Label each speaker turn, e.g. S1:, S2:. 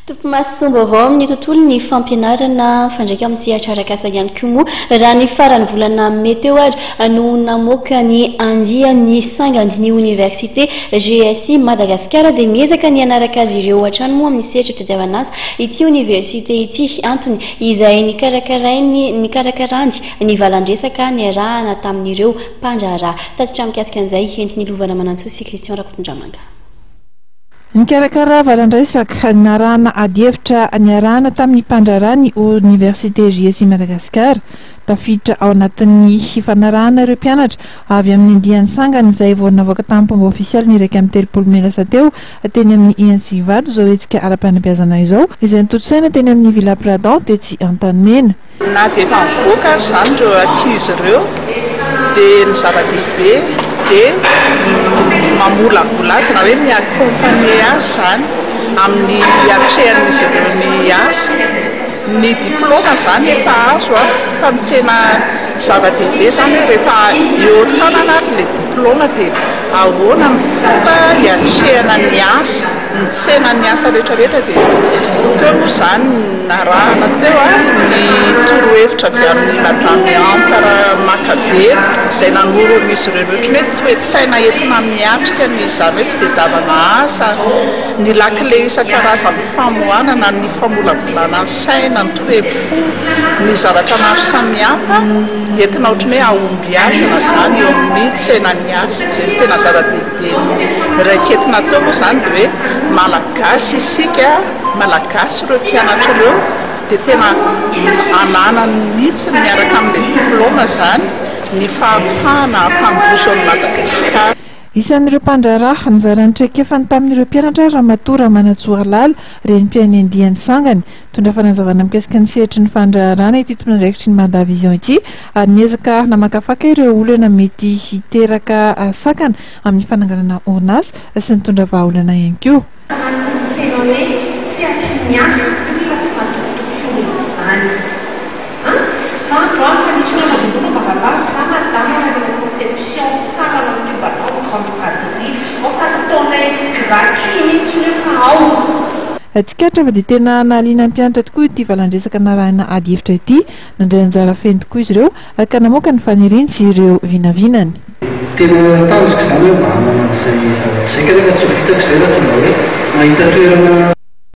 S1: Tompomasombaovao amin'ny tontolo ny fampianarana fandraika amin'ny sehatra arak'asa ihany koa moa raha ny farany volana meteo ary no namoaka ny andiany sangany université GSI Madagasikara dia miezaka ny anaraka azy ireo hatrany moa amin'ny sehatra fitadiavana asa ity université ity antony izay nikarakarany ny valandresaka ny arahana tamin'ireo mpandraharaha tatitra mikasika an'izay entiny lovana manantsosy Christian Rakotondramanga.
S2: Nikarakara valandresaka narana adievitra niarahana tamin'ny mpandraharaha ny université GSI Madagasikara tafiditra ao anatin'ny fanarahana ireo mpianatra avy amin'ny andiany sangany izay vao navoaka tamin'ny pomba ofisialy ny iraika amin'ny telopolo melasa teo teny amin'ny INC Vady zao hetsika ara-panabeazana izao izay nitotsaina teny amin'ny Villa Pradon tetsy Antanimena.
S3: Na dia efa mivoaka izany ireo ankizy ireo dia ny zava-dehibe dia mamolavola azy na hoe miakompane azy zany amin'ny atrehan'izy ireo ny asa ny diplôma zany efa azo fa ny tena zava-dehibe zany rehefa eo tanana le diplôma dia ahoana mivoaka hiatrehana ny asa ny tsenan'ny asa rehetrarehetra dia teo moa zany narahana teo ny torohevitra avy amin'ny madame Ampara Makabe izay nanoro misy ireo ohatry hoe toe-tsaina entina miatrika ny zany hoe fitadiavana asa ny lakile isan-karazany famohanana ny famolavolana ny saina ny toe-po ny zavatra maro samihafa entina ohatry hoe ahomby asana zany eo amin'ny tsenan'ny asa dia tena zava-dehibe raiketina teo moa zany dia hoe malagasy isika malagasy ireo mpianatra ireo dia tena ananany mihitsy miaraka amin'ilay diplôma zany ny fahafahana ampandroso amin'ny Madagasikara.
S2: Isan'ireo mpandraharaha nizarany traikefany tamin'ireo mpianatra Ramatoa Manatsoaralala renim-piainy andiany sangany tondra fanazavana mikasika ny sehatry ny fandraharana ity tompon'andraikitry ny Mandavision ity ary niezaka namakafaka ireo olana mety hiteraka sakana amin'ny fananganana orinasa sy ny tondra vahaolana ihany koa.
S4: Tena hoe sehatry ny asa olona tsy matokotoko izany. Zandro ka misy olona ambony mbakavavy za madama avec conception tsara na tubaron grande braderie enfin fotoanay gratuit mihitsy nefa ao.
S2: Tsikatra fa dia tena nahaliana ny mpianatra tokoa ity valandresaka narahana adievitra ity nandray anjara feno tokoa izy ireo ka namoaka ny faniriany sy ireo vinavinany.
S5: Tena tanjoko izany hoe mba hanana izay zavatra izay kanefa tsy ho vitako izay raha tsy mba hoe mahita toerana